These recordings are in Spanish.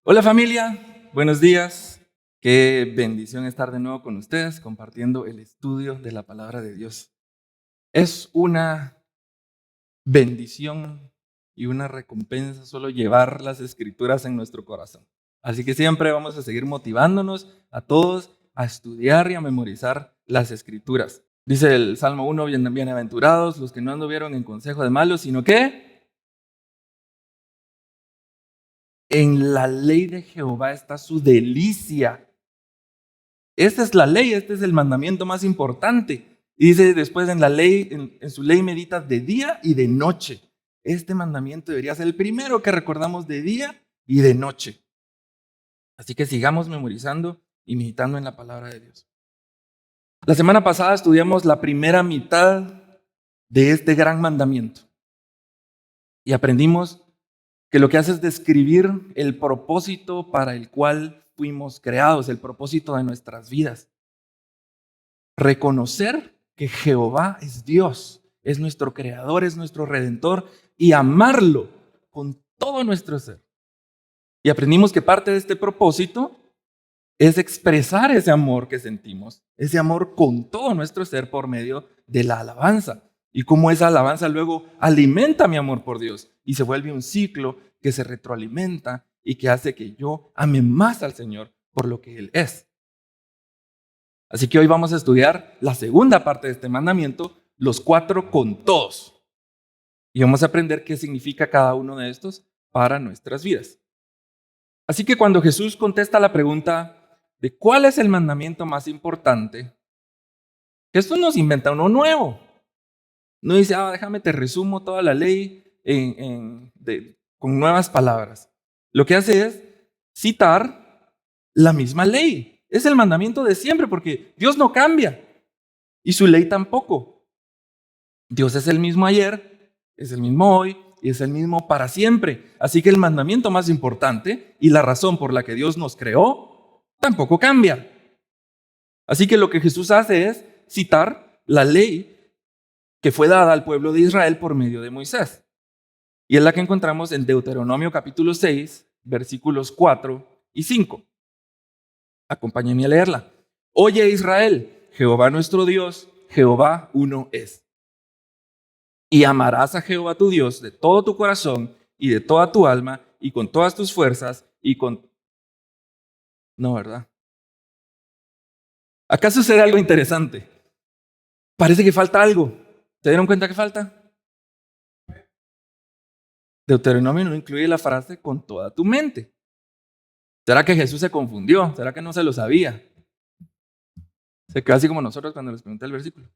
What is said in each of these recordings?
Hola familia, buenos días. Qué bendición estar de nuevo con ustedes compartiendo el estudio de la palabra de Dios. Es una bendición y una recompensa solo llevar las escrituras en nuestro corazón. Así que siempre vamos a seguir motivándonos a todos a estudiar y a memorizar las escrituras. Dice el Salmo 1, bienaventurados los que no anduvieron en consejo de malos, sino que en la ley de Jehová está su delicia. Esta es la ley, este es el mandamiento más importante. Y dice después en la ley, en su ley medita de día y de noche. Este mandamiento debería ser el primero que recordamos de día y de noche. Así que sigamos memorizando y meditando en la palabra de Dios. La semana pasada estudiamos la primera mitad de este gran mandamiento. Y aprendimos que lo que hace es describir el propósito para el cual fuimos creados, el propósito de nuestras vidas. Reconocer que Jehová es Dios, es nuestro creador, es nuestro redentor, y amarlo con todo nuestro ser. Y aprendimos que parte de este propósito es expresar ese amor que sentimos, ese amor con todo nuestro ser por medio de la alabanza. Y cómo esa alabanza luego alimenta mi amor por Dios y se vuelve un ciclo que se retroalimenta y que hace que yo ame más al Señor por lo que Él es. Así que hoy vamos a estudiar la segunda parte de este mandamiento, los 4 con todos. Y vamos a aprender qué significa cada uno de estos para nuestras vidas. Así que cuando Jesús contesta la pregunta de cuál es el mandamiento más importante, Jesús nos inventa uno nuevo. No dice, déjame te resumo toda la ley con nuevas palabras. Lo que hace es citar la misma ley. Es el mandamiento de siempre porque Dios no cambia y su ley tampoco. Dios es el mismo ayer, es el mismo hoy y es el mismo para siempre. Así que el mandamiento más importante y la razón por la que Dios nos creó tampoco cambia. Así que lo que Jesús hace es citar la ley que fue dada al pueblo de Israel por medio de Moisés. Y es la que encontramos en Deuteronomio capítulo 6, versículos 4 y 5. Acompáñenme a leerla. Oye Israel, Jehová nuestro Dios, Jehová uno es. Y amarás a Jehová tu Dios de todo tu corazón y de toda tu alma y con todas tus fuerzas y con... No, ¿verdad? Acá sucede algo interesante. Parece que falta algo. ¿Se dieron cuenta que falta? Deuteronomio no incluye la frase con toda tu mente. ¿Será que Jesús se confundió? ¿Será que no se lo sabía? Se quedó así como nosotros cuando les pregunté el versículo.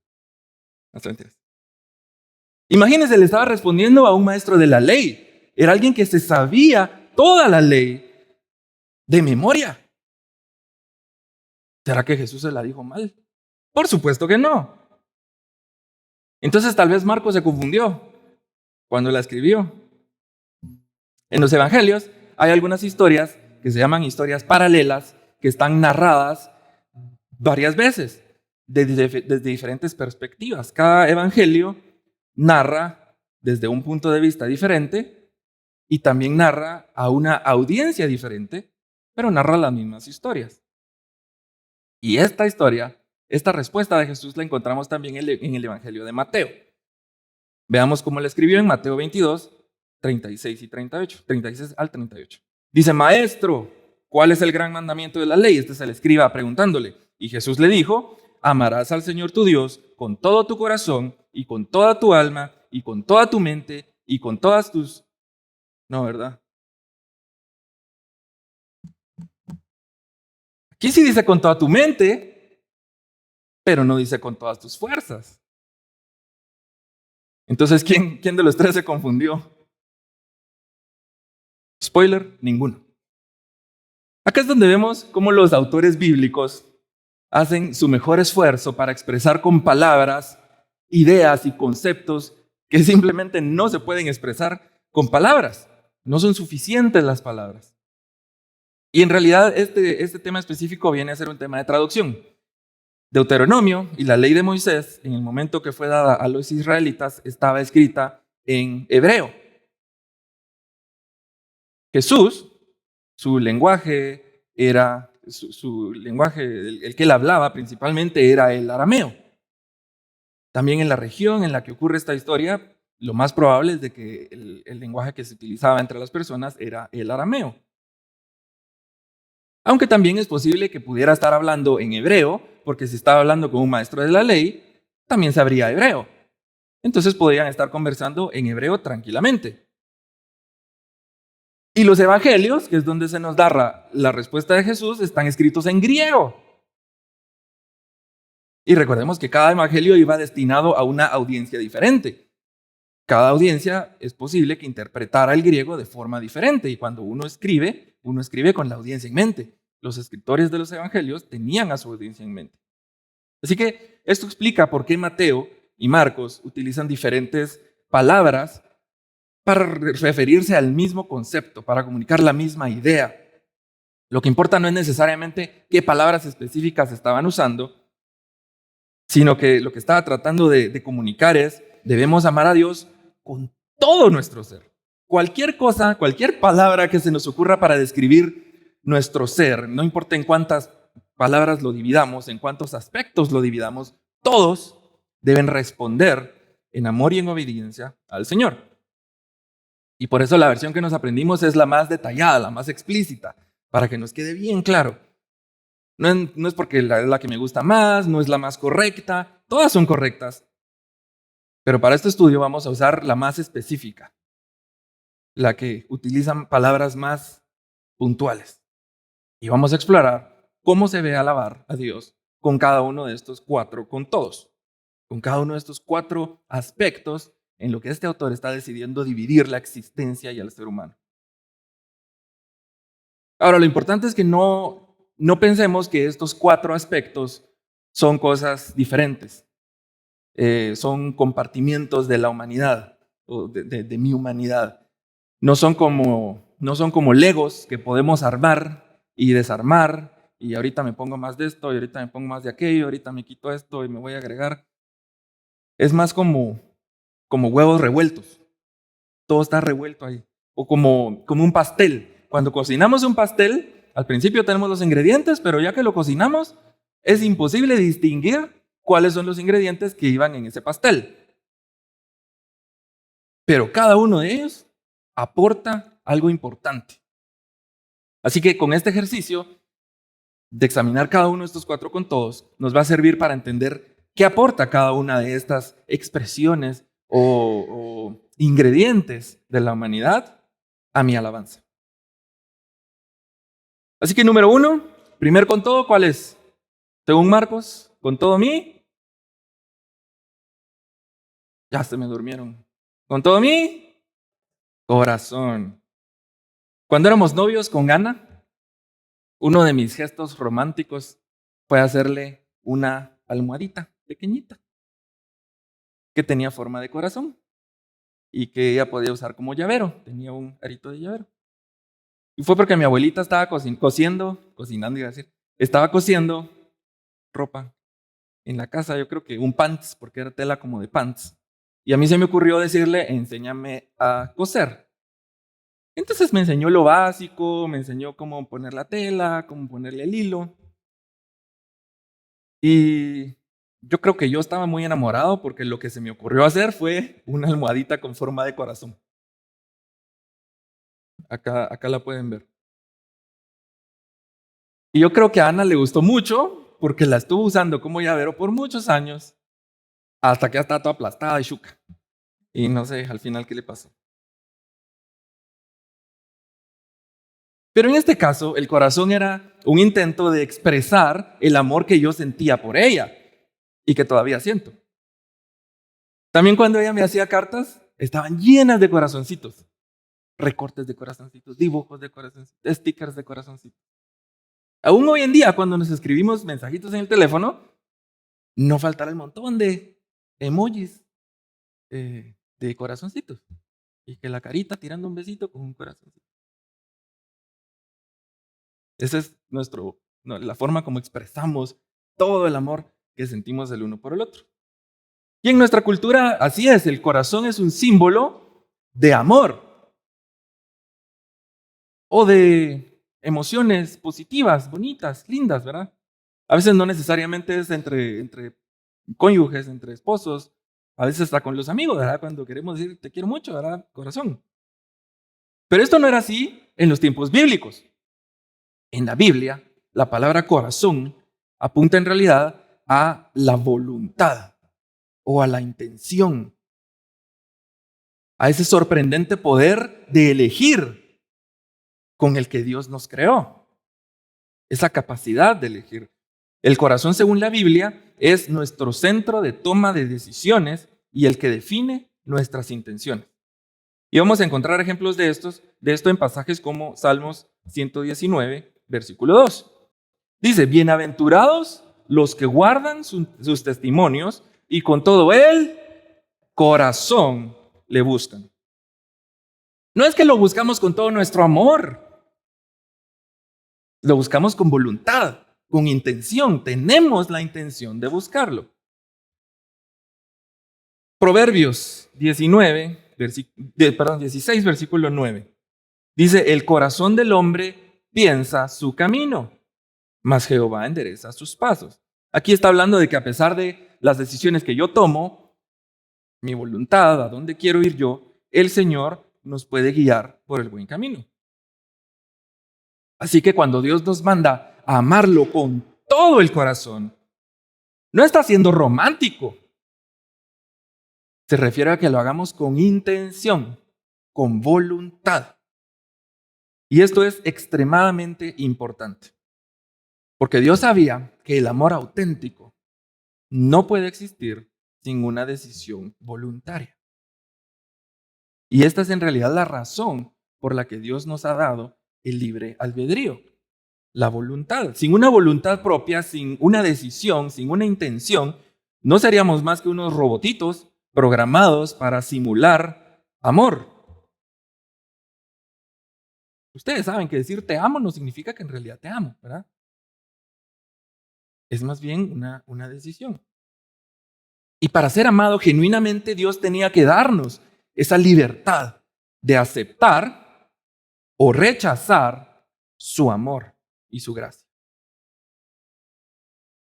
Imagínense, le estaba respondiendo a un maestro de la ley. Era alguien que se sabía toda la ley de memoria. ¿Será que Jesús se la dijo mal? Por supuesto que no. Entonces tal vez Marcos se confundió cuando la escribió. En los evangelios hay algunas historias que se llaman historias paralelas que están narradas varias veces desde diferentes perspectivas. Cada evangelio narra desde un punto de vista diferente y también narra a una audiencia diferente, pero narra las mismas historias. Y esta historia, esta respuesta de Jesús la encontramos también en el evangelio de Mateo. Veamos cómo la escribió en Mateo 22, 36 y 38, 36 al 38. Dice, maestro, ¿cuál es el gran mandamiento de la ley? Este es el escriba preguntándole. Y Jesús le dijo, amarás al Señor tu Dios con todo tu corazón y con toda tu alma y con toda tu mente y con todas tus... No, ¿verdad? Aquí sí dice con toda tu mente, pero no dice con todas tus fuerzas. Entonces, ¿quién de los tres se confundió? Spoiler, ninguno. Acá es donde vemos cómo los autores bíblicos hacen su mejor esfuerzo para expresar con palabras, ideas y conceptos que simplemente no se pueden expresar con palabras. No son suficientes las palabras. Y en realidad este tema específico viene a ser un tema de traducción. Deuteronomio y la ley de Moisés, en el momento que fue dada a los israelitas, estaba escrita en hebreo. Jesús, Su lenguaje era, su lenguaje, el que él hablaba principalmente era el arameo. También en la región en la que ocurre esta historia, lo más probable es de que el lenguaje que se utilizaba entre las personas era el arameo. Aunque también es posible que pudiera estar hablando en hebreo, porque si estaba hablando con un maestro de la ley, también sabría hebreo. Entonces podrían estar conversando en hebreo tranquilamente. Y los evangelios, que es donde se nos da la respuesta de Jesús, están escritos en griego. Y recordemos que cada evangelio iba destinado a una audiencia diferente. Cada audiencia es posible que interpretara el griego de forma diferente. Y cuando uno escribe con la audiencia en mente. Los escritores de los evangelios tenían a su audiencia en mente. Así que esto explica por qué Mateo y Marcos utilizan diferentes palabras para referirse al mismo concepto, para comunicar la misma idea. Lo que importa no es necesariamente qué palabras específicas estaban usando, sino que lo que estaba tratando de comunicar es, debemos amar a Dios con todo nuestro ser. Cualquier cosa, cualquier palabra que se nos ocurra para describir nuestro ser, no importa en cuántas palabras lo dividamos, en cuántos aspectos lo dividamos, todos deben responder en amor y en obediencia al Señor. Y por eso la versión que nos aprendimos es la más detallada, la más explícita, para que nos quede bien claro. No es porque es la que me gusta más, no es la más correcta, todas son correctas. Pero para este estudio vamos a usar la más específica, la que utilizan palabras más puntuales. Y vamos a explorar cómo se ve alabar a Dios con cada uno de estos cuatro, con todos, con cada uno de estos cuatro aspectos en lo que este autor está decidiendo dividir la existencia y al ser humano. Ahora, lo importante es que no pensemos que estos cuatro aspectos son cosas diferentes, son compartimientos de la humanidad, o de mi humanidad. No son como legos que podemos armar y desarmar, y ahorita me pongo más de esto, y ahorita me pongo más de aquello, ahorita me quito esto y me voy a agregar. Es más como huevos revueltos. Todo está revuelto ahí. O como un pastel. Cuando cocinamos un pastel, al principio tenemos los ingredientes, pero ya que lo cocinamos, es imposible distinguir cuáles son los ingredientes que iban en ese pastel. Pero cada uno de ellos aporta algo importante. Así que con este ejercicio de examinar cada uno de estos cuatro con todos, nos va a servir para entender qué aporta cada una de estas expresiones o ingredientes de la humanidad a mi alabanza. Así que número 1, primer con todo, ¿cuál es? Según Marcos, con todo mi... Ya se me durmieron. Con todo mi corazón. Cuando éramos novios con Ana, uno de mis gestos románticos fue hacerle una almohadita pequeñita que tenía forma de corazón y que ella podía usar como llavero. Tenía un arito de llavero. Y fue porque mi abuelita estaba estaba cosiendo ropa en la casa, yo creo que un pants, porque era tela como de pants. Y a mí se me ocurrió decirle, enséñame a coser. Entonces me enseñó lo básico, me enseñó cómo poner la tela, cómo ponerle el hilo. Y yo creo que yo estaba muy enamorado porque lo que se me ocurrió hacer fue una almohadita con forma de corazón. Acá la pueden ver. Y yo creo que a Ana le gustó mucho porque la estuvo usando como llavero por muchos años, hasta que ya estaba toda aplastada y chuca. Y no sé al final qué le pasó. Pero en este caso, el corazón era un intento de expresar el amor que yo sentía por ella y que todavía siento. También cuando ella me hacía cartas, estaban llenas de corazoncitos. Recortes de corazoncitos, dibujos de corazoncitos, stickers de corazoncitos. Aún hoy en día, cuando nos escribimos mensajitos en el teléfono, no faltará el montón de emojis de corazoncitos. Y que la carita tirando un besito con un corazoncito. Esa es la forma como expresamos todo el amor que sentimos el uno por el otro. Y en nuestra cultura, así es, el corazón es un símbolo de amor o de emociones positivas, bonitas, lindas, ¿verdad? A veces no necesariamente es entre cónyuges, entre esposos, a veces hasta con los amigos, ¿verdad? Cuando queremos decir te quiero mucho, ¿verdad? Corazón. Pero esto no era así en los tiempos bíblicos. En la Biblia, la palabra corazón apunta en realidad a la voluntad o a la intención, a ese sorprendente poder de elegir con el que Dios nos creó, esa capacidad de elegir. El corazón, según la Biblia, es nuestro centro de toma de decisiones y el que define nuestras intenciones. Y vamos a encontrar ejemplos de esto en pasajes como Salmos 119, versículo 2. Dice, bienaventurados los que guardan sus testimonios y con todo el corazón le buscan. No es que lo buscamos con todo nuestro amor, lo buscamos con voluntad, con intención, tenemos la intención de buscarlo. Proverbios 16, versículo 9. Dice, el corazón del hombre piensa su camino, mas Jehová endereza sus pasos. Aquí está hablando de que a pesar de las decisiones que yo tomo, mi voluntad, a dónde quiero ir yo, el Señor nos puede guiar por el buen camino. Así que cuando Dios nos manda a amarlo con todo el corazón, no está siendo romántico. Se refiere a que lo hagamos con intención, con voluntad. Y esto es extremadamente importante, porque Dios sabía que el amor auténtico no puede existir sin una decisión voluntaria. Y esta es en realidad la razón por la que Dios nos ha dado el libre albedrío, la voluntad. Sin una voluntad propia, sin una decisión, sin una intención, no seríamos más que unos robotitos programados para simular amor. Ustedes saben que decir te amo no significa que en realidad te amo, ¿verdad? Es más bien una decisión. Y para ser amado genuinamente, Dios tenía que darnos esa libertad de aceptar o rechazar su amor y su gracia.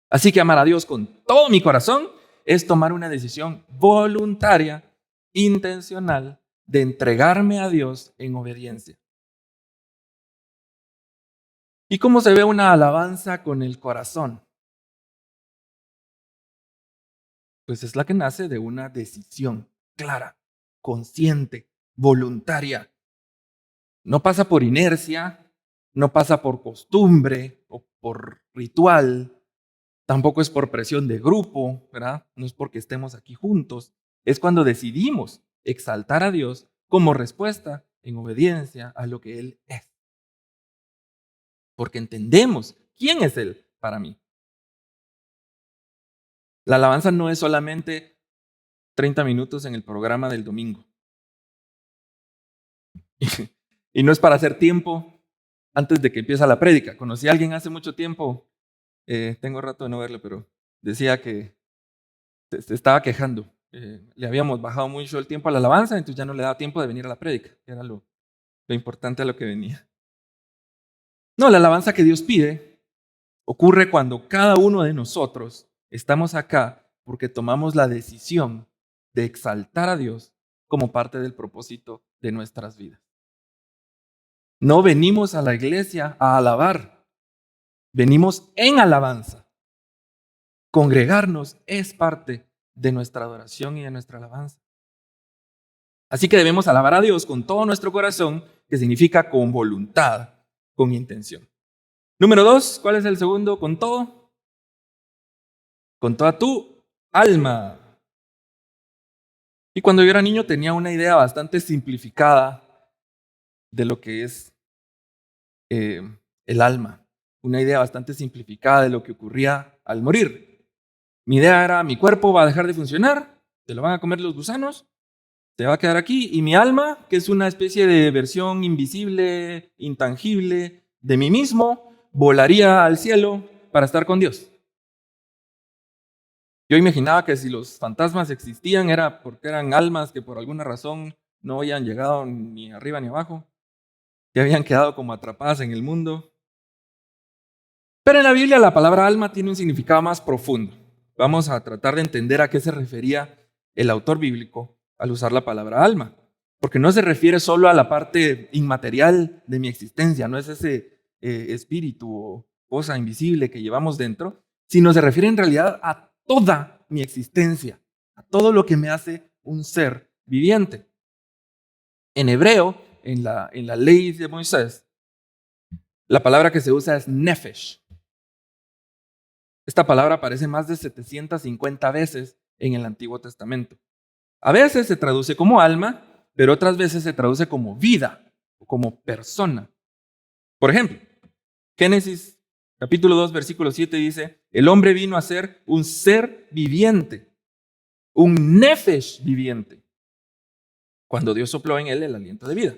Así que amar a Dios con todo mi corazón es tomar una decisión voluntaria, intencional, de entregarme a Dios en obediencia. ¿Y cómo se ve una alabanza con el corazón? Pues es la que nace de una decisión clara, consciente, voluntaria. No pasa por inercia, no pasa por costumbre o por ritual, tampoco es por presión de grupo, ¿verdad? No es porque estemos aquí juntos, es cuando decidimos exaltar a Dios como respuesta en obediencia a lo que Él es. Porque entendemos quién es Él para mí. La alabanza no es solamente 30 minutos en el programa del domingo. Y no es para hacer tiempo antes de que empiece la prédica. Conocí a alguien hace mucho tiempo, tengo rato de no verlo, pero decía que se estaba quejando. Le habíamos bajado mucho el tiempo a la alabanza, entonces ya no le daba tiempo de venir a la prédica, que era lo importante a lo que venía. No, la alabanza que Dios pide ocurre cuando cada uno de nosotros estamos acá porque tomamos la decisión de exaltar a Dios como parte del propósito de nuestras vidas. No venimos a la iglesia a alabar, venimos en alabanza. Congregarnos es parte de nuestra adoración y de nuestra alabanza. Así que debemos alabar a Dios con todo nuestro corazón, que significa con voluntad, con intención. Número 2, ¿cuál es el segundo? Con todo. Con toda tu alma. Y cuando yo era niño tenía una idea bastante simplificada de lo que es el alma. Una idea bastante simplificada de lo que ocurría al morir. Mi idea era, mi cuerpo va a dejar de funcionar, se lo van a comer los gusanos, se va a quedar aquí, y mi alma, que es una especie de versión invisible, intangible de mí mismo, volaría al cielo para estar con Dios. Yo imaginaba que si los fantasmas existían era porque eran almas que por alguna razón no habían llegado ni arriba ni abajo que habían quedado como atrapadas en el mundo. Pero en la Biblia la palabra alma tiene un significado más profundo. Vamos a tratar de entender a qué se refería el autor bíblico al usar la palabra alma. Porque no se refiere solo a la parte inmaterial de mi existencia, no es ese espíritu o cosa invisible que llevamos dentro, sino se refiere en realidad a toda mi existencia, a todo lo que me hace un ser viviente. En hebreo, en la ley de Moisés, la palabra que se usa es nefesh. Esta palabra aparece más de 750 veces en el Antiguo Testamento. A veces se traduce como alma, pero otras veces se traduce como vida o como persona. Por ejemplo, Génesis capítulo 2, versículo 7 dice, el hombre vino a ser un ser viviente, un nefesh viviente, cuando Dios sopló en él el aliento de vida.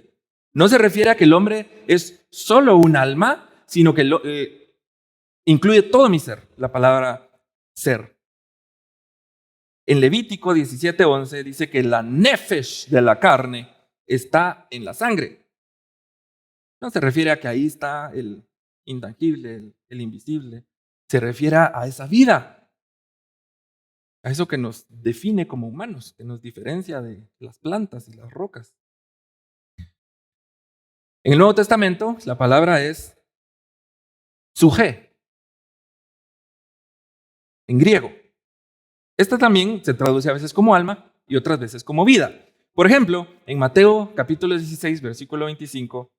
No se refiere a que el hombre es solo un alma, sino que incluye todo mi ser, la palabra ser. En Levítico 17:11 dice que la nefesh de la carne está en la sangre. No se refiere a que ahí está el intangible, el invisible. Se refiere a esa vida, a eso que nos define como humanos, que nos diferencia de las plantas y las rocas. En el Nuevo Testamento la palabra es suje, en griego. Esta también se traduce a veces como alma y otras veces como vida. Por ejemplo, en Mateo capítulo 16, versículo 25,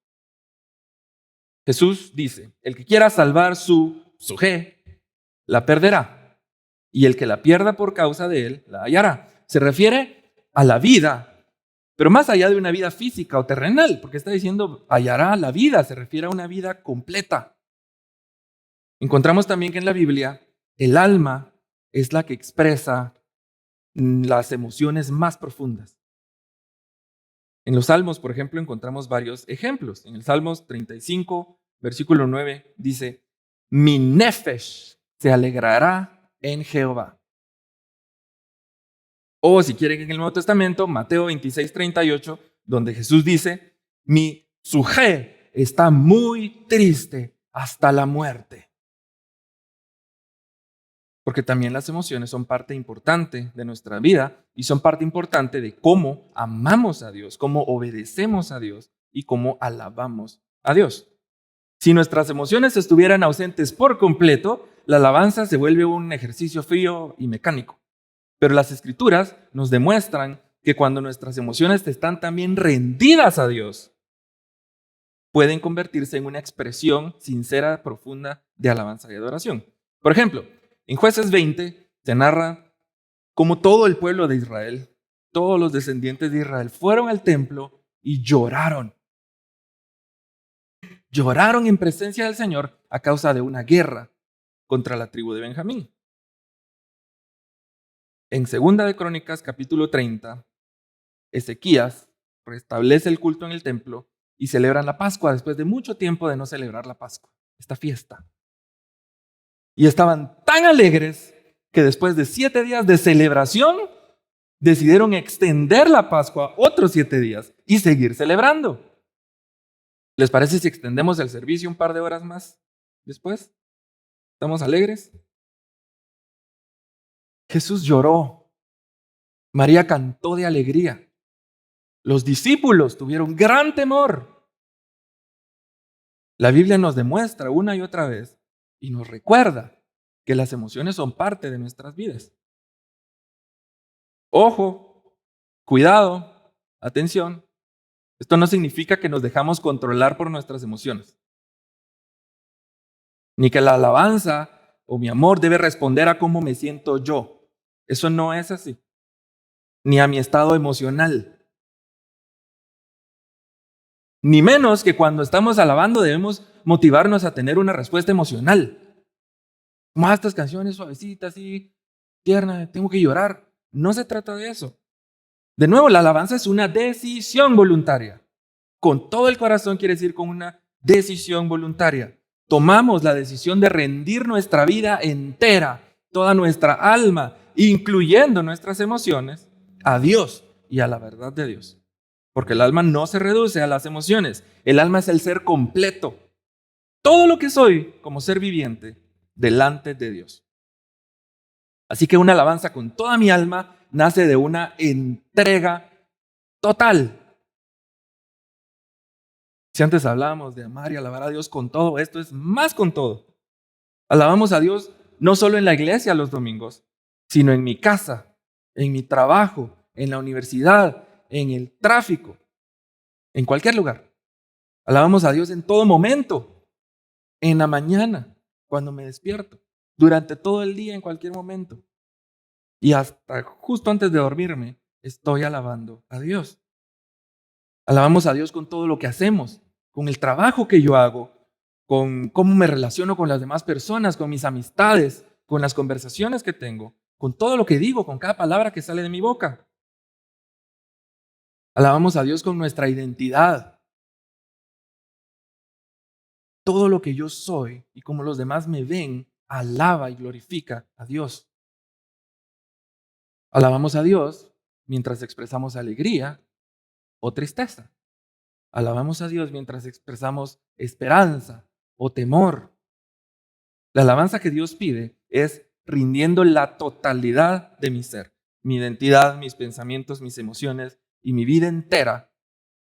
Jesús dice, el que quiera salvar su suje, la perderá, y el que la pierda por causa de él, la hallará. Se refiere a la vida, pero más allá de una vida física o terrenal, porque está diciendo hallará la vida, se refiere a una vida completa. Encontramos también que en la Biblia el alma es la que expresa las emociones más profundas. En los Salmos, por ejemplo, encontramos varios ejemplos. En el Salmos 35, versículo 9, dice, mi nefesh se alegrará en Jehová. O si quieren en el Nuevo Testamento, Mateo 26, 38, donde Jesús dice, mi suje está muy triste hasta la muerte. Porque también las emociones son parte importante de nuestra vida y son parte importante de cómo amamos a Dios, cómo obedecemos a Dios y cómo alabamos a Dios. Si nuestras emociones estuvieran ausentes por completo, la alabanza se vuelve un ejercicio frío y mecánico. Pero las Escrituras nos demuestran que cuando nuestras emociones están también rendidas a Dios, pueden convertirse en una expresión sincera, profunda de alabanza y adoración. Por ejemplo, en Jueces 20 se narra cómo todo el pueblo de Israel, todos los descendientes de Israel, fueron al templo y lloraron. Lloraron en presencia del Señor a causa de una guerra contra la tribu de Benjamín. En 2 de Crónicas, capítulo 30, Ezequías restablece el culto en el templo y celebran la Pascua después de mucho tiempo de no celebrar la Pascua, esta fiesta. Y estaban tan alegres que después de 7 días de celebración, decidieron extender la Pascua otros 7 días y seguir celebrando. ¿Les parece si extendemos el servicio un par de horas más después? ¿Estamos alegres? Jesús lloró. María cantó de alegría. Los discípulos tuvieron gran temor. La Biblia nos demuestra una y otra vez y nos recuerda que las emociones son parte de nuestras vidas. Ojo, cuidado, atención. Esto no significa que nos dejamos controlar por nuestras emociones. Ni que la alabanza o mi amor debe responder a cómo me siento yo. Eso no es así. Ni a mi estado emocional. Ni menos que cuando estamos alabando debemos motivarnos a tener una respuesta emocional. Como estas canciones suavecitas y tiernas, tengo que llorar. No se trata de eso. De nuevo, la alabanza es una decisión voluntaria. Con todo el corazón quiere decir con una decisión voluntaria. Tomamos la decisión de rendir nuestra vida entera, toda nuestra alma, incluyendo nuestras emociones, a Dios y a la verdad de Dios. porque el alma no se reduce a las emociones. El alma es el ser completo. Todo lo que soy como ser viviente delante de Dios. Así que una alabanza con toda mi alma nace de una entrega total. Si antes hablábamos de amar y alabar a Dios con todo, esto es más con todo. Alabamos a Dios no solo en la iglesia los domingos, sino en mi casa, en mi trabajo, en la universidad, en el tráfico, en cualquier lugar. Alabamos a Dios en todo momento, en la mañana, cuando me despierto, durante todo el día, en cualquier momento. Y hasta justo antes de dormirme, estoy alabando a Dios. Alabamos a Dios con todo lo que hacemos, con el trabajo que yo hago, con cómo me relaciono con las demás personas, con mis amistades, con las conversaciones que tengo, con todo lo que digo, con cada palabra que sale de mi boca. Alabamos a Dios con nuestra identidad. Todo lo que yo soy y como los demás me ven, alaba y glorifica a Dios. Alabamos a Dios mientras expresamos alegría o tristeza. Alabamos a Dios mientras expresamos esperanza o temor. La alabanza que Dios pide es rindiendo la totalidad de mi ser, mi identidad, mis pensamientos, mis emociones y mi vida entera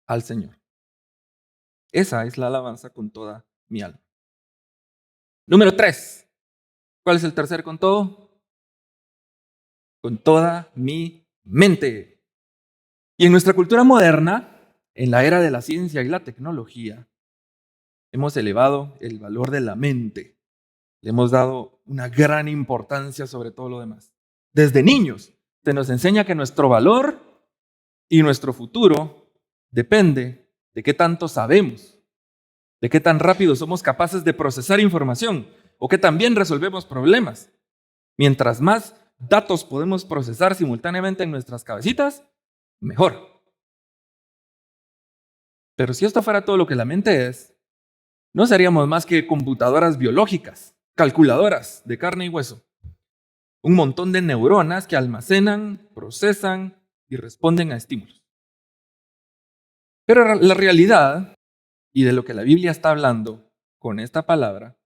al Señor. Esa es la alabanza con toda mi alma. Número 3. ¿Cuál es el tercer con todo? Con toda mi mente. Y en nuestra cultura moderna, en la era de la ciencia y la tecnología, hemos elevado el valor de la mente. Le hemos dado una gran importancia sobre todo lo demás. Desde niños se nos enseña que nuestro valor y nuestro futuro depende de qué tanto sabemos, de qué tan rápido somos capaces de procesar información o qué tan bien resolvemos problemas. Mientras más datos podemos procesar simultáneamente en nuestras cabecitas, mejor. Pero si esto fuera todo lo que la mente es, no seríamos más que computadoras biológicas, calculadoras de carne y hueso. Un montón de neuronas que almacenan, procesan y responden a estímulos. Pero la realidad, y de lo que la Biblia está hablando con esta palabra,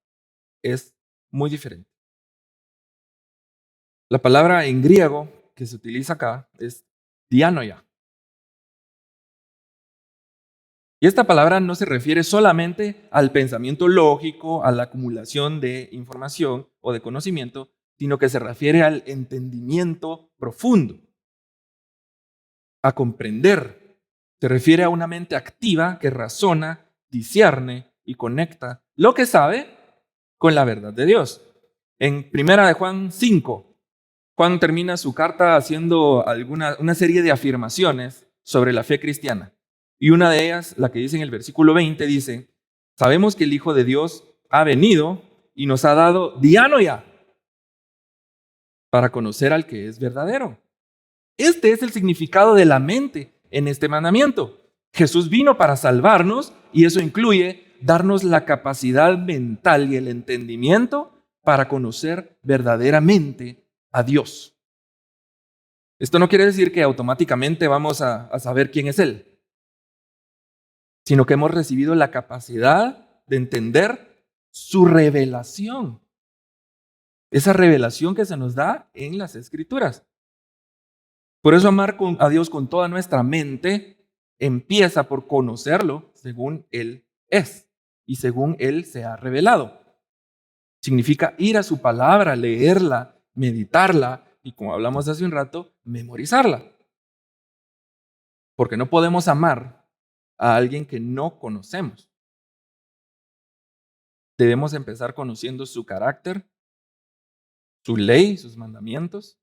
es muy diferente. La palabra en griego que se utiliza acá es dianoia. Y esta palabra no se refiere solamente al pensamiento lógico, a la acumulación de información o de conocimiento, sino que se refiere al entendimiento profundo, a comprender. Se refiere a una mente activa que razona, discierne y conecta lo que sabe con la verdad de Dios. En 1 de Juan 5, Juan termina su carta haciendo una serie de afirmaciones sobre la fe cristiana. Y una de ellas, la que dice en el versículo 20, dice: sabemos que el Hijo de Dios ha venido y nos ha dado dianoia para conocer al que es verdadero. Este es el significado de la mente en este mandamiento. Jesús vino para salvarnos y eso incluye darnos la capacidad mental y el entendimiento para conocer verdaderamente a Dios. Esto no quiere decir que automáticamente vamos a saber quién es Él, sino que hemos recibido la capacidad de entender su revelación. Esa revelación que se nos da en las Escrituras. Por eso amar a Dios con toda nuestra mente empieza por conocerlo según Él es y según Él se ha revelado. Significa ir a su palabra, leerla, meditarla y, como hablamos hace un rato, memorizarla. Porque no podemos amar a alguien que no conocemos. Debemos empezar conociendo su carácter, su ley, sus mandamientos,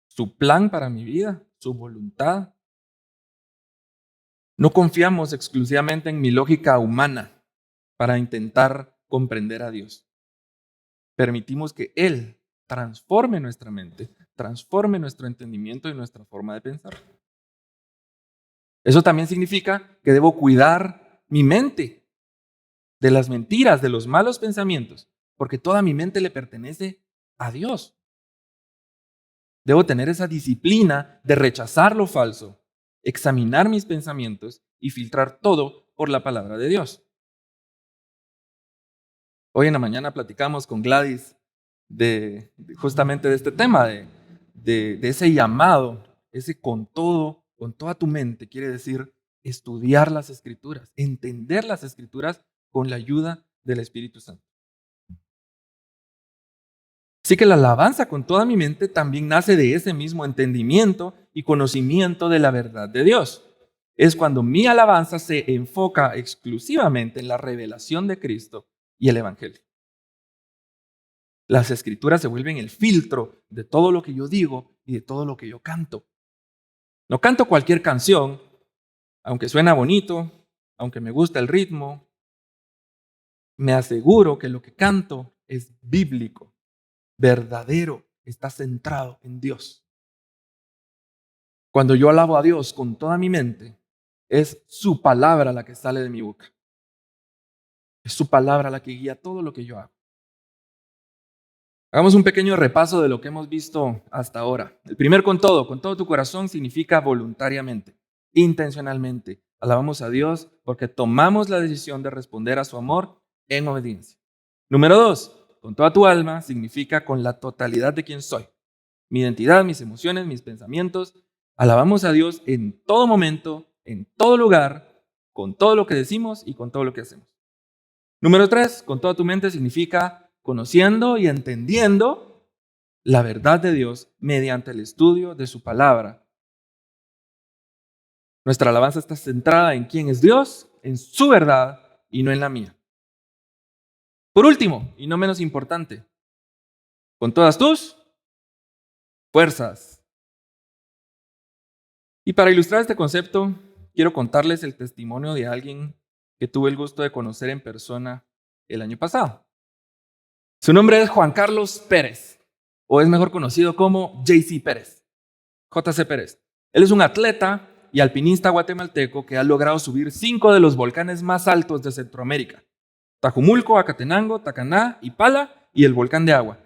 su plan para mi vida, su voluntad. No confiamos exclusivamente en mi lógica humana para intentar comprender a Dios. Permitimos que Él transforme nuestra mente, transforme nuestro entendimiento y nuestra forma de pensar. Eso también significa que debo cuidar mi mente de las mentiras, de los malos pensamientos, porque toda mi mente le pertenece a Dios. Debo tener esa disciplina de rechazar lo falso examinar mis pensamientos y filtrar todo por la palabra de Dios. Hoy en la mañana platicamos con Gladys justamente de este tema, de ese llamado, ese con todo, con toda tu mente, quiere decir estudiar las Escrituras, entender las Escrituras con la ayuda del Espíritu Santo. Así que la alabanza con toda mi mente también nace de ese mismo entendimiento y conocimiento de la verdad de Dios. Es cuando mi alabanza se enfoca exclusivamente en la revelación de Cristo y el Evangelio. Las Escrituras se vuelven el filtro de todo lo que yo digo y de todo lo que yo canto. No canto cualquier canción, aunque suena bonito, aunque me gusta el ritmo. Me aseguro que lo que canto es bíblico, verdadero, está centrado en Dios. Cuando yo alabo a Dios con toda mi mente, es su palabra la que sale de mi boca. Es su palabra la que guía todo lo que yo hago. Hagamos un pequeño repaso de lo que hemos visto hasta ahora. El primer con todo tu corazón significa voluntariamente, intencionalmente. Alabamos a Dios porque tomamos la decisión de responder a su amor en obediencia. Número 2, con toda tu alma significa con la totalidad de quien soy. Mi identidad, mis emociones, mis pensamientos. Alabamos a Dios en todo momento, en todo lugar, con todo lo que decimos y con todo lo que hacemos. Número 3, con toda tu mente significa conociendo y entendiendo la verdad de Dios mediante el estudio de su palabra. Nuestra alabanza está centrada en quién es Dios, en su verdad y no en la mía. Por último, y no menos importante, con todas tus fuerzas. Y para ilustrar este concepto, quiero contarles el testimonio de alguien que tuve el gusto de conocer en persona el año pasado. Su nombre es Juan Carlos Pérez, o es mejor conocido como JC Pérez, JC Pérez. Él es un atleta y alpinista guatemalteco que ha logrado subir 5 de los volcanes más altos de Centroamérica: Tajumulco, Acatenango, Tacaná, Ipala y el volcán de Agua.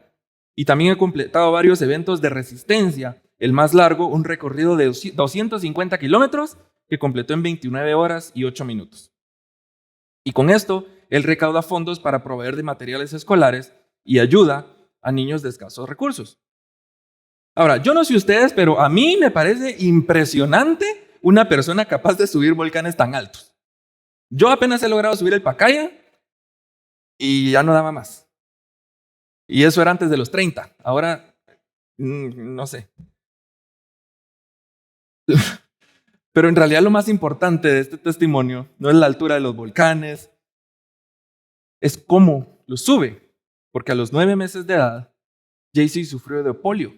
Y también ha completado varios eventos de resistencia. El más largo, un recorrido de 250 kilómetros que completó en 29 horas y 8 minutos. Y con esto, él recauda fondos para proveer de materiales escolares y ayuda a niños de escasos recursos. Ahora, yo no sé ustedes, pero a mí me parece impresionante una persona capaz de subir volcanes tan altos. Yo apenas he logrado subir el Pacaya y ya no daba más. Y eso era antes de los 30. Ahora, no sé. Pero en realidad lo más importante de este testimonio no es la altura de los volcanes, es cómo los sube. Porque a los 9 meses de edad, JC sufrió de polio,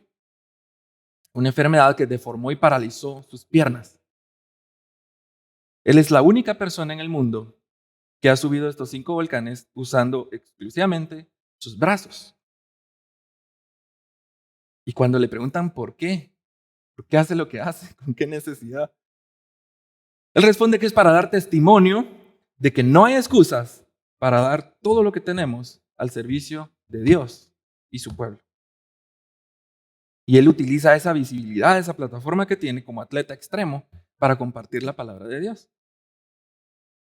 una enfermedad que deformó y paralizó sus piernas. Él es la única persona en el mundo que ha subido estos 5 volcanes usando exclusivamente sus brazos. Y cuando le preguntan por qué hace lo que hace, con qué necesidad, él responde que es para dar testimonio de que no hay excusas para dar todo lo que tenemos al servicio de Dios y su pueblo. Y él utiliza esa visibilidad, esa plataforma que tiene como atleta extremo para compartir la palabra de Dios.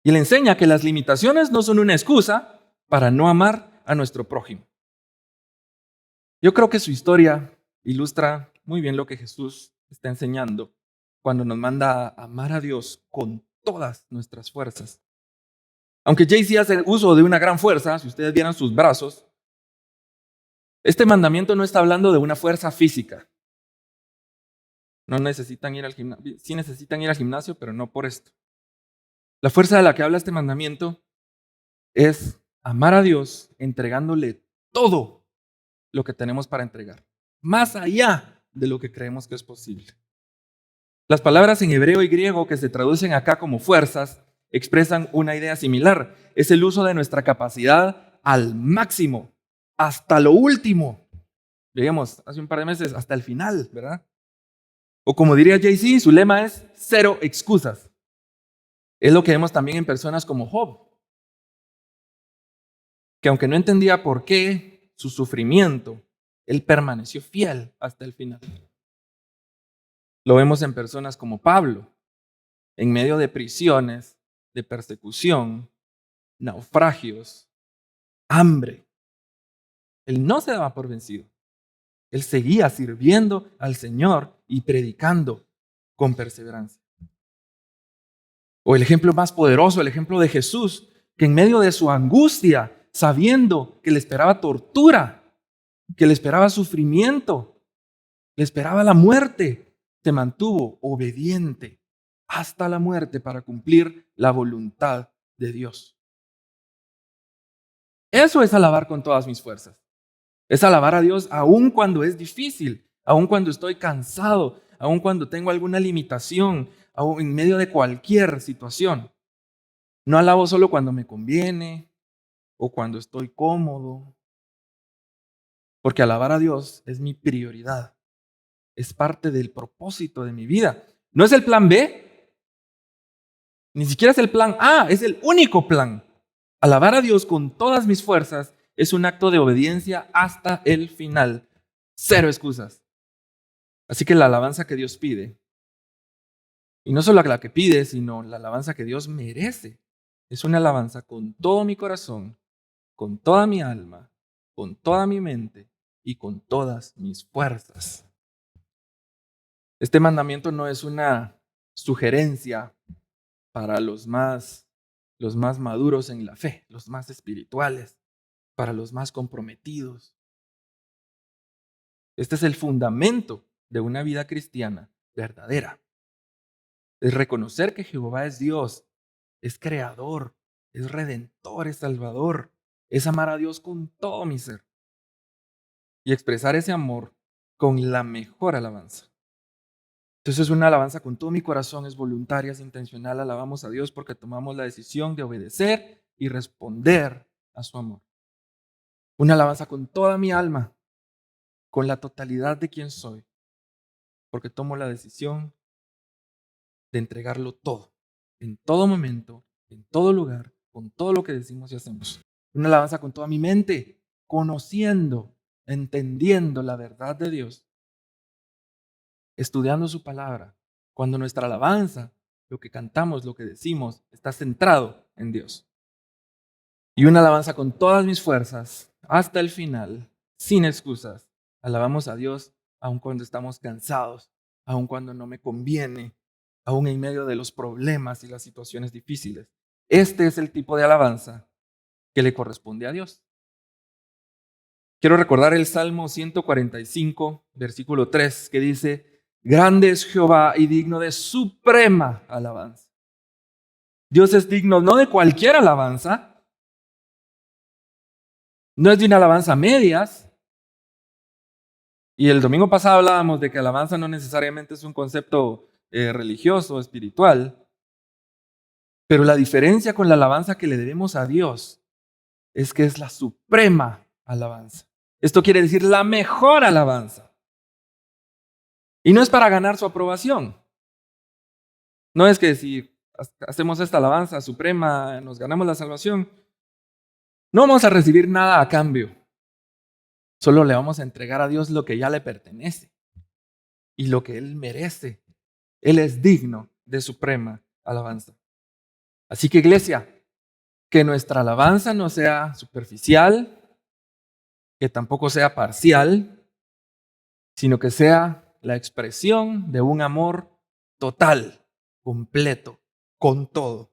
Y le enseña que las limitaciones no son una excusa para no amar a nuestro prójimo. Yo creo que su historia ilustra muy bien lo que Jesús está enseñando cuando nos manda a amar a Dios con todas nuestras fuerzas. Aunque JC hace uso de una gran fuerza, si ustedes vieran sus brazos, este mandamiento no está hablando de una fuerza física. No necesitan ir al gimnasio, sí necesitan ir al gimnasio, pero no por esto. La fuerza de la que habla este mandamiento es amar a Dios entregándole todo lo que tenemos para entregar, más allá de lo que creemos que es posible. Las palabras en hebreo y griego que se traducen acá como fuerzas expresan una idea similar. Es el uso de nuestra capacidad al máximo, hasta lo último. Veíamos hace un par de meses, hasta el final, ¿verdad? O como diría JC, su lema es cero excusas. Es lo que vemos también en personas como Job, que aunque no entendía por qué su sufrimiento, él permaneció fiel hasta el final. Lo vemos en personas como Pablo, en medio de prisiones, de persecución, naufragios, hambre. Él no se daba por vencido. Él seguía sirviendo al Señor y predicando con perseverancia. O el ejemplo más poderoso, el ejemplo de Jesús, que en medio de su angustia, sabiendo que le esperaba tortura, que le esperaba sufrimiento, le esperaba la muerte, se mantuvo obediente hasta la muerte para cumplir la voluntad de Dios. Eso es alabar con todas mis fuerzas. Es alabar a Dios aun cuando es difícil, aun cuando estoy cansado, aun cuando tengo alguna limitación, aun en medio de cualquier situación. No alabo solo cuando me conviene o cuando estoy cómodo, porque alabar a Dios es mi prioridad. Es parte del propósito de mi vida. No es el plan B, ni siquiera es el plan A, es el único plan. Alabar a Dios con todas mis fuerzas es un acto de obediencia hasta el final. Cero excusas. Así que la alabanza que Dios pide, y no solo la que pide, sino la alabanza que Dios merece, es una alabanza con todo mi corazón, con toda mi alma, con toda mi mente y con todas mis fuerzas. Este mandamiento no es una sugerencia para los más maduros en la fe, los más espirituales, para los más comprometidos. Este es el fundamento de una vida cristiana verdadera. Es reconocer que Jehová es Dios, es creador, es redentor, es salvador, es amar a Dios con todo mi ser y expresar ese amor con la mejor alabanza. Entonces es una alabanza con todo mi corazón, es voluntaria, es intencional, alabamos a Dios porque tomamos la decisión de obedecer y responder a su amor. Una alabanza con toda mi alma, con la totalidad de quien soy, porque tomo la decisión de entregarlo todo, en todo momento, en todo lugar, con todo lo que decimos y hacemos. Una alabanza con toda mi mente, conociendo, entendiendo la verdad de Dios, estudiando su palabra. Cuando nuestra alabanza, lo que cantamos, lo que decimos, está centrado en Dios. Y una alabanza con todas mis fuerzas, hasta el final, sin excusas. Alabamos a Dios aun cuando estamos cansados, aun cuando no me conviene, aun en medio de los problemas y las situaciones difíciles. Este es el tipo de alabanza que le corresponde a Dios. Quiero recordar el Salmo 145, versículo 3, que dice: grande es Jehová y digno de suprema alabanza. Dios es digno no de cualquier alabanza, no es de una alabanza a medias. Y el domingo pasado hablábamos de que alabanza no necesariamente es un concepto religioso o espiritual, pero la diferencia con la alabanza que le debemos a Dios es que es la suprema alabanza. Esto quiere decir la mejor alabanza. Y no es para ganar su aprobación. No es que si hacemos esta alabanza suprema, nos ganamos la salvación. No vamos a recibir nada a cambio. Solo le vamos a entregar a Dios lo que ya le pertenece y lo que Él merece. Él es digno de suprema alabanza. Así que, iglesia, que nuestra alabanza no sea superficial, que tampoco sea parcial, sino que sea la expresión de un amor total, completo, con todo.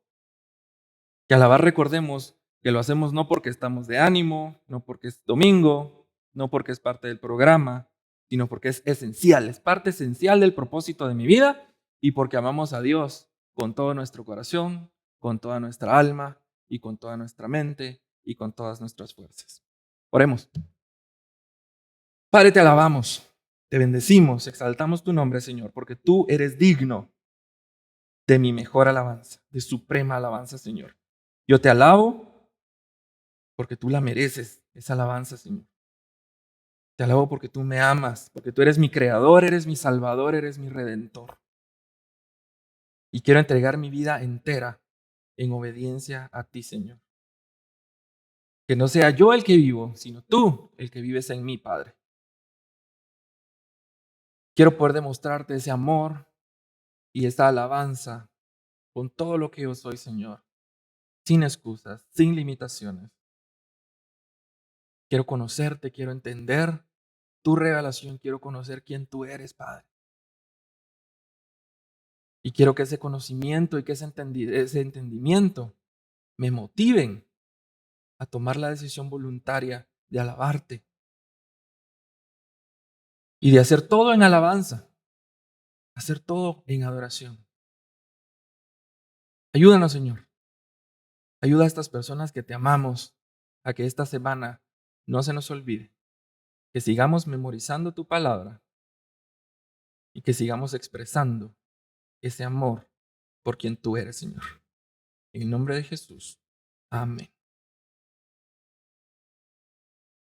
Que alabar, recordemos que lo hacemos no porque estamos de ánimo, no porque es domingo, no porque es parte del programa, sino porque es esencial, es parte esencial del propósito de mi vida y porque amamos a Dios con todo nuestro corazón, con toda nuestra alma y con toda nuestra mente y con todas nuestras fuerzas. Oremos. Padre, te alabamos, te bendecimos, exaltamos tu nombre, Señor, porque tú eres digno de mi mejor alabanza, de suprema alabanza, Señor. Yo te alabo porque tú la mereces, esa alabanza, Señor. Te alabo porque tú me amas, porque tú eres mi creador, eres mi salvador, eres mi redentor. Y quiero entregar mi vida entera en obediencia a ti, Señor. Que no sea yo el que vivo, sino tú el que vives en mí, Padre. Quiero poder demostrarte ese amor y esa alabanza con todo lo que yo soy, Señor, sin excusas, sin limitaciones. Quiero conocerte, quiero entender tu revelación, quiero conocer quién tú eres, Padre. Y quiero que ese conocimiento y que ese entendimiento me motiven a tomar la decisión voluntaria de alabarte y de hacer todo en alabanza, hacer todo en adoración. Ayúdanos, Señor. Ayuda a estas personas que te amamos a que esta semana no se nos olvide, que sigamos memorizando tu palabra y que sigamos expresando ese amor por quien tú eres, Señor. En el nombre de Jesús. Amén.